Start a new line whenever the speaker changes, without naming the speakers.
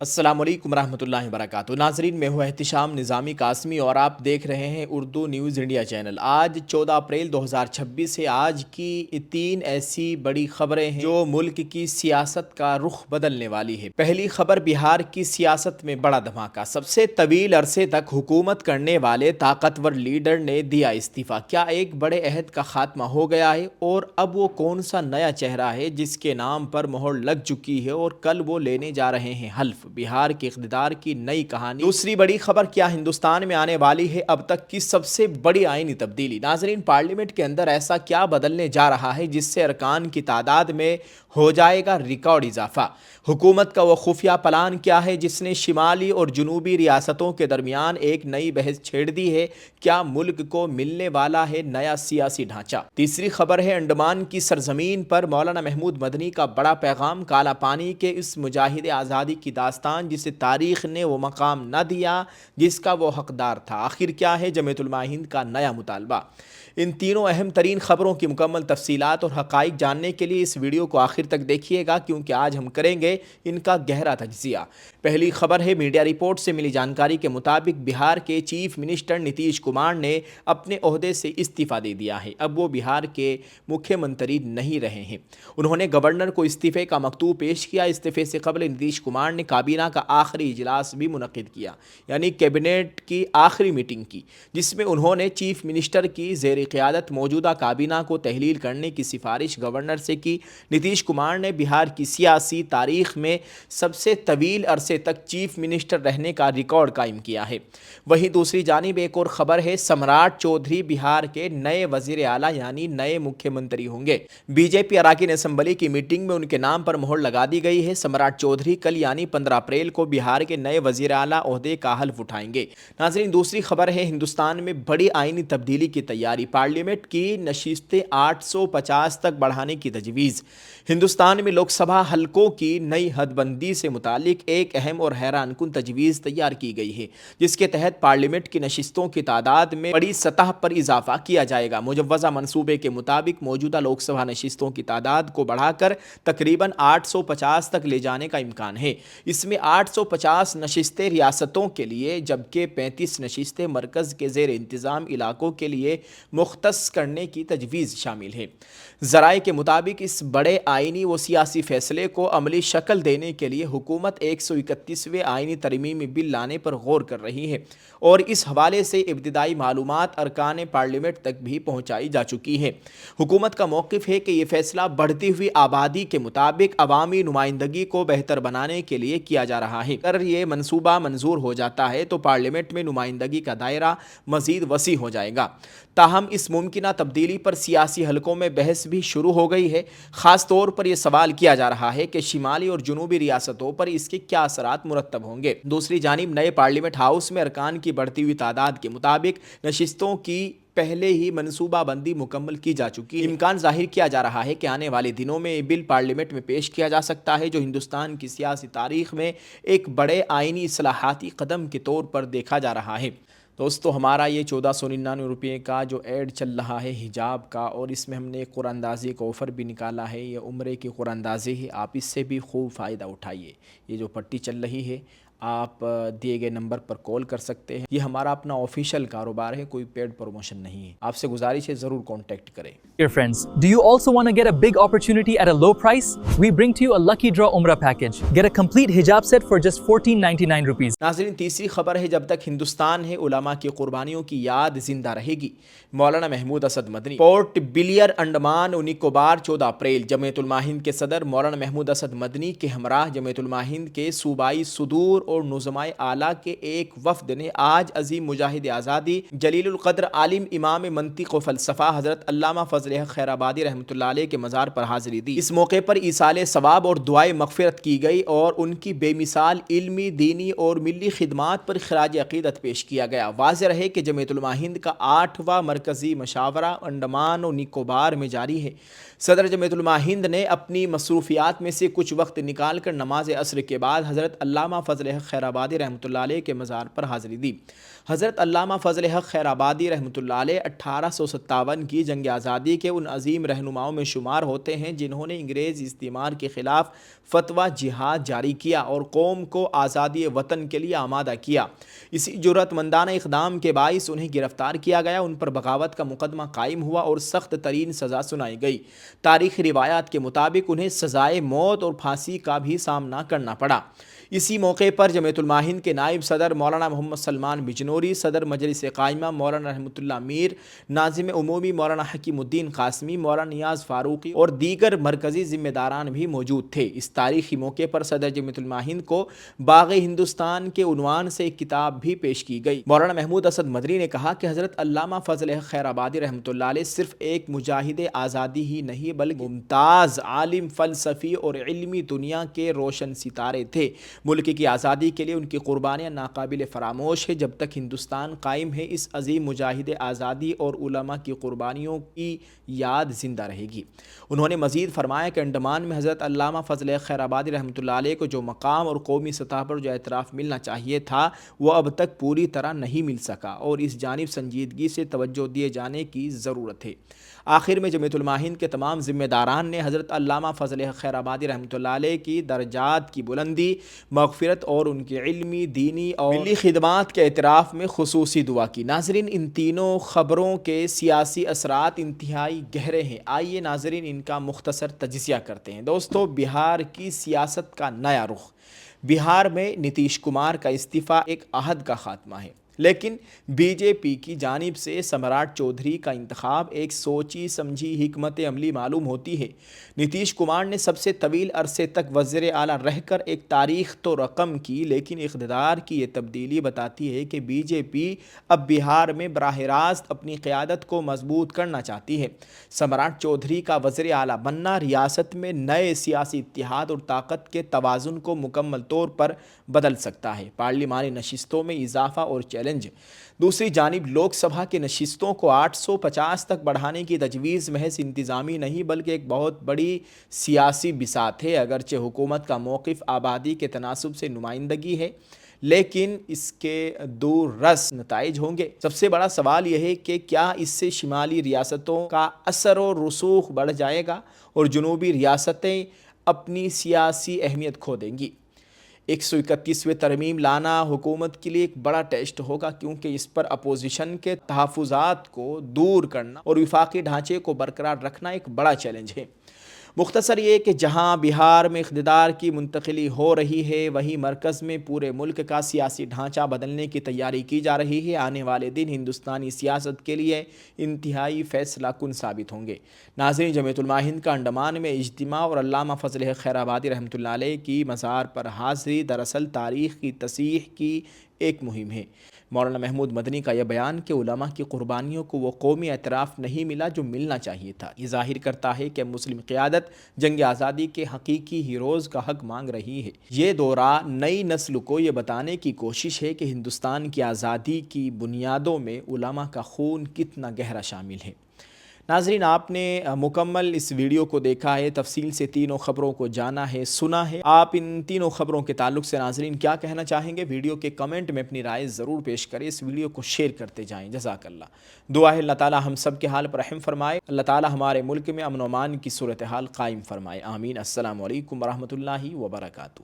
السلام علیکم ورحمۃ اللہ وبرکاتہ ناظرین، میں ہوں احتشام نظامی قاسمی اور آپ دیکھ رہے ہیں اردو نیوز انڈیا چینل۔ آج 14 اپریل 2026 سے آج کی 3 ایسی بڑی خبریں ہیں جو ملک کی سیاست کا رخ بدلنے والی ہے۔ پہلی خبر، بہار کی سیاست میں بڑا دھماکہ۔ سب سے طویل عرصے تک حکومت کرنے والے طاقتور لیڈر نے دیا استعفیٰ۔ کیا ایک بڑے عہد کا خاتمہ ہو گیا ہے؟ اور اب وہ کون سا نیا چہرہ ہے جس کے نام پر مہر لگ چکی ہے اور کل وہ لینے جا رہے ہیں حلف؟ بہار کے اقتدار کی نئی کہانی۔ دوسری بڑی خبر، کیا ہندوستان میں آنے والی ہے اب تک کی سب سے بڑی آئینی تبدیلی؟ ناظرین، پارلیمنٹ کے اندر ایسا کیا بدلنے جا رہا ہے جس سے ارکان کی تعداد میں ہو جائے گا ریکارڈ اضافہ؟ حکومت کا وہ خفیہ پلان کیا ہے جس نے شمالی اور جنوبی ریاستوں کے درمیان ایک نئی بحث چھیڑ دی ہے؟ کیا ملک کو ملنے والا ہے نیا سیاسی ڈھانچہ؟ تیسری خبر ہے، انڈمان کی سرزمین پر مولانا محمود مدنی کا بڑا پیغام۔ کالا پانی کے اس مجاہد آزادی کی داستان جسے تاریخ نے وہ مقام نہ دیا جس کا وہ حقدار تھا، آخر کیا ہے جمعیت علماء ہند کا نیا مطالبہ؟ ان تینوں اہم ترین خبروں کی مکمل تفصیلات اور حقائق جاننے کے لیے اس ویڈیو کو آخر تک دیکھیے گا، کیونکہ آج ہم کریں گے ان کا گہرا تجزیہ۔ پہلی خبر ہے، میڈیا رپورٹ سے ملی جانکاری کے مطابق بہار کے چیف منسٹر نتیش کمار نے اپنے عہدے سے استعفیٰ دے دیا ہے۔ اب وہ بہار کے مکھیہ منتری نہیں رہے ہیں۔ انہوں نے گورنر کو استعفے کا مکتوب پیش کیا۔ استعفے سے قبل نتیش کمار نے کابینہ کا آخری اجلاس بھی منعقد کیا، یعنی کیبنٹ کی آخری میٹنگ کی، جس میں انہوں نے چیف منسٹر کی زیر قیادت موجودہ کابینہ کو تحلیل کرنے کی سفارش گورنر سے کی۔ نتیش کمار نے بہار کی سیاسی تاریخ میں سب سے طویل عرصے تک چیف منسٹر رہنے کا ریکارڈ قائم کیا ہے۔ وہیں دوسری جانب ایک اور خبر ہے، سمراٹ چودھری بہار کے نئے وزیر اعلیٰ یعنی نئے مکھیہ منتری ہوں گے۔ بی جے پی اراکین اسمبلی کی میٹنگ میں ان کے نام پر مہر لگا دی گئی ہے۔ سمراٹ چودھری کل یعنی 15 اپریل کو بہار کے نئے وزیر اعلیٰ عہدے کا حلف اٹھائیں گے۔ ناظرین، دوسری خبر ہے، ہندوستان میں بڑی آئینی تبدیلی کی تیاری۔ پارلیمنٹ کی نشستیں 850 تک بڑھانے کی تجویز۔ ہندوستان میں لوک سبھا حلقوں کی نئی حد بندی سے متعلق ایک اہم اور حیران کن تجویز تیار کی گئی ہے، جس کے تحت پارلیمنٹ کی نشستوں کی تعداد میں بڑی سطح پر اضافہ کیا جائے گا۔ مجوزہ منصوبے کے مطابق موجودہ لوک سبھا نشستوں کی تعداد کو بڑھا کر تقریباً 850 تک لے جانے کا امکان ہے۔ اس میں 850 نشستیں ریاستوں کے لیے جبکہ 35 نشستیں مرکز کے زیر انتظام علاقوں کے لیے مختص کرنے کی تجویز شامل ہے۔ ذرائع کے مطابق اس بڑے آئینی و سیاسی فیصلے کو عملی شکل دینے کے لیے حکومت 131ویں آئینی ترمیمی بل لانے پر غور کر رہی ہے، اور اس حوالے سے ابتدائی معلومات ارکان پارلیمنٹ تک بھی پہنچائی جا چکی ہے۔ حکومت کا موقف ہے کہ یہ فیصلہ بڑھتی ہوئی آبادی کے مطابق عوامی نمائندگی کو بہتر بنانے کے لیے کیا جا رہا ہے۔ اگر یہ منصوبہ منظور ہو جاتا ہے تو پارلیمنٹ میں نمائندگی کا دائرہ مزید وسیع ہو جائے گا۔ تاہم اس ممکنہ تبدیلی پر سیاسی حلقوں میں بحث بھی شروع ہو گئی ہے۔ خاص طور پر یہ سوال کیا جا رہا ہے کہ شمالی اور جنوبی ریاستوں پر اس کے کیا اثرات مرتب ہوں گے۔ دوسری جانب نئے پارلیمنٹ ہاؤس میں ارکان کی بڑھتی ہوئی تعداد کے مطابق نشستوں کی پہلے ہی منصوبہ بندی مکمل کی جا چکی ہے۔ امکان ظاہر کیا جا رہا ہے کہ آنے والے دنوں میں یہ بل پارلیمنٹ میں پیش کیا جا سکتا ہے، جو ہندوستان کی سیاسی تاریخ میں ایک بڑے آئینی اصلاحاتی قدم کے طور پر دیکھا جا رہا ہے۔ دوستو، ہمارا یہ 1499 روپے کا جو ایڈ چل رہا ہے حجاب کا، اور اس میں ہم نے ایک قرآن اندازی کا آفر بھی نکالا ہے، یہ عمرے کی قرآن اندازی ہے، آپ اس سے بھی خوب فائدہ اٹھائیے۔ یہ جو پٹی چل رہی ہے، آپ دیے گئے نمبر پر کال کر سکتے ہیں۔ یہ ہمارا اپنا آفیشیل کاروبار ہے، کوئی پیڈ پروموشن نہیں ہے۔ آپ سے گزارش ہے ضرور کانٹیکٹ کریں۔
Dear friends, do you also want to get a big opportunity at a low price? We bring to you a Lucky Draw Umrah package. Get a complete hijab set for just 1499 rupees.
ناظرین، تیسری خبر ہے، جب تک ہندوستان ہے علماء کی قربانیوں کی یاد زندہ رہے گی۔ مولانا محمود اسد مدنی۔ پورٹ بلیئر، انڈمان و نکوبار، 14 اپریل۔ جمعیت علماء ہند کے صدر مولانا محمود اسد مدنی کے ہمراہ جمعیت علماء ہند کے صوبائی صدور اور نظمائے اعلیٰ کے ایک وفد نے آج عظیم مجاہد آزادی جلیل القدر عالم امام منطق و فلسفہ حضرت علامہ فضل حق خیر آبادی رحمۃ اللہ علیہ کے مزار پر حاضری دی۔ اس موقع پر ایصال ثواب اور دعائے مغفرت کی گئی اور ان کی بے مثال علمی، دینی اور ملی خدمات پر خراج عقیدت پیش کیا گیا۔ واضح رہے کہ جمعیت علماء ہند کا 8واں مرکزی مشاورہ انڈمان و نکوبار میں جاری ہے۔ صدر جمعیت علماء ہند نے اپنی مصروفیات میں سے کچھ وقت نکال کر نماز عصر کے بعد حضرت علامہ فضل حق خیر آبادی رحمۃ اللہ علیہ کے مزار پر حاضری دی۔ حضرت علامہ فضل حق خیر آبادی رحمۃ اللہ علیہ 1857 کی جنگ آزادی کے ان عظیم رہنماؤں میں شمار ہوتے ہیں جنہوں نے انگریز استعمار کے خلاف فتویٰ جہاد جاری کیا اور قوم کو آزادی وطن کے لیے آمادہ کیا۔ اسی جرأت مندانہ اقدام کے باعث انہیں گرفتار کیا گیا، ان پر بغاوت کا مقدمہ قائم ہوا اور سخت ترین سزا سنائی گئی۔ تاریخی روایات کے مطابق انہیں سزائے موت اور پھانسی کا بھی سامنا کرنا پڑا۔ اسی موقع پر جمعیت علماء ہند کے نائب صدر مولانا محمد سلمان بجنوری، صدر مجلس قائمہ مولانا رحمۃ اللہ میر، ناظم عمومی مولانا حکیم الدین قاسمی، مولانا نیاز فاروقی اور دیگر مرکزی ذمہ داران بھی موجود تھے۔ اس تاریخی موقع پر صدر جمعیت علماء ہند کو باغ ہندوستان کے عنوان سے ایک کتاب بھی پیش کی گئی۔ مولانا محمود اسد مدنی نے کہا کہ حضرت علامہ فضل حق خیر آبادی رحمۃ اللہ علیہ صرف ایک مجاہد آزادی ہی نہیں بلکہ ممتاز عالم، فلسفی اور علمی دنیا کے روشن ستارے تھے۔ ملک کی آزادی کے لیے ان کی قربانیاں ناقابل فراموش ہے۔ جب تک ہندوستان قائم ہے اس عظیم مجاہد آزادی اور علماء کی قربانیوں کی یاد زندہ رہے گی۔ انہوں نے مزید فرمایا کہ انڈمان میں حضرت علامہ فضل حق خیر آبادی رحمۃ اللہ علیہ کو جو مقام اور قومی سطح پر جو اعتراف ملنا چاہیے تھا وہ اب تک پوری طرح نہیں مل سکا اور اس جانب سنجیدگی سے توجہ دیے جانے کی ضرورت ہے۔ آخر میں جمعیت علماء ہند کے تمام ذمہ داران نے حضرت علامہ فضل حق خیر آبادی رحمۃ اللہ علیہ کی درجات کی بلندی، مغفرت اور ان کی علمی، دینی اور ملی خدمات کے اعتراف میں خصوصی دعا کی۔ ناظرین، ان تینوں خبروں کے سیاسی اثرات انتہائی گہرے ہیں۔ آئیے ناظرین ان کا مختصر تجزیہ کرتے ہیں۔ دوستو، بہار کی سیاست کا نیا رخ۔ بہار میں نتیش کمار کا استعفیٰ ایک عہد کا خاتمہ ہے، لیکن بی جے پی کی جانب سے سمراٹ چودھری کا انتخاب ایک سوچی سمجھی حکمت عملی معلوم ہوتی ہے۔ نتیش کمار نے سب سے طویل عرصے تک وزیر اعلیٰ رہ کر ایک تاریخ تو رقم کی، لیکن اقتدار کی یہ تبدیلی بتاتی ہے کہ بی جے پی اب بہار میں براہ راست اپنی قیادت کو مضبوط کرنا چاہتی ہے۔ سمراٹ چودھری کا وزیر اعلیٰ بننا ریاست میں نئے سیاسی اتحاد اور طاقت کے توازن کو مکمل طور پر بدل سکتا ہے۔ پارلیمانی نشستوں میں اضافہ اور چیلنج۔ دوسری جانب لوک سبھا کی نشستوں کو 850 تک بڑھانے کی تجویز محض انتظامی نہیں بلکہ ایک بہت بڑی سیاسی بساط ہے۔ اگرچہ حکومت کا موقف آبادی کے تناسب سے نمائندگی ہے، لیکن اس کے دور رس نتائج ہوں گے۔ سب سے بڑا سوال یہ ہے کہ کیا اس سے شمالی ریاستوں کا اثر و رسوخ بڑھ جائے گا اور جنوبی ریاستیں اپنی سیاسی اہمیت کھو دیں گی۔ 131ویں ترمیم لانا حکومت کے لیے ایک بڑا ٹیسٹ ہوگا، کیونکہ اس پر اپوزیشن کے تحفظات کو دور کرنا اور وفاقی ڈھانچے کو برقرار رکھنا ایک بڑا چیلنج ہے۔ مختصر یہ کہ جہاں بہار میں اقتدار کی منتقلی ہو رہی ہے، وہیں مرکز میں پورے ملک کا سیاسی ڈھانچہ بدلنے کی تیاری کی جا رہی ہے۔ آنے والے دن ہندوستانی سیاست کے لیے انتہائی فیصلہ کن ثابت ہوں گے۔ ناظرین، جمعیت علماء ہند کا انڈمان میں اجتماع اور علامہ فضل حق خیر آبادی رحمۃ اللہ علیہ کی مزار پر حاضری دراصل تاریخ کی تصحیح کی ایک مہم ہے۔ مولانا محمود مدنی کا یہ بیان کہ علماء کی قربانیوں کو وہ قومی اعتراف نہیں ملا جو ملنا چاہیے تھا، یہ ظاہر کرتا ہے کہ مسلم قیادت جنگ آزادی کے حقیقی ہیروز کا حق مانگ رہی ہے۔ یہ دورہ نئی نسل کو یہ بتانے کی کوشش ہے کہ ہندوستان کی آزادی کی بنیادوں میں علماء کا خون کتنا گہرا شامل ہے۔ ناظرین، آپ نے مکمل اس ویڈیو کو دیکھا ہے، تفصیل سے تینوں خبروں کو جانا ہے، سنا ہے۔ آپ ان تینوں خبروں کے تعلق سے ناظرین کیا کہنا چاہیں گے؟ ویڈیو کے کمنٹ میں اپنی رائے ضرور پیش کریں، اس ویڈیو کو شیئر کرتے جائیں۔ جزاک اللہ۔ دعا ہے اللہ تعالی ہم سب کے حال پر رحم فرمائے، اللہ تعالی ہمارے ملک میں امن و امان کی صورتحال قائم فرمائے، آمین۔ السلام علیکم ورحمۃ اللہ وبرکاتہ۔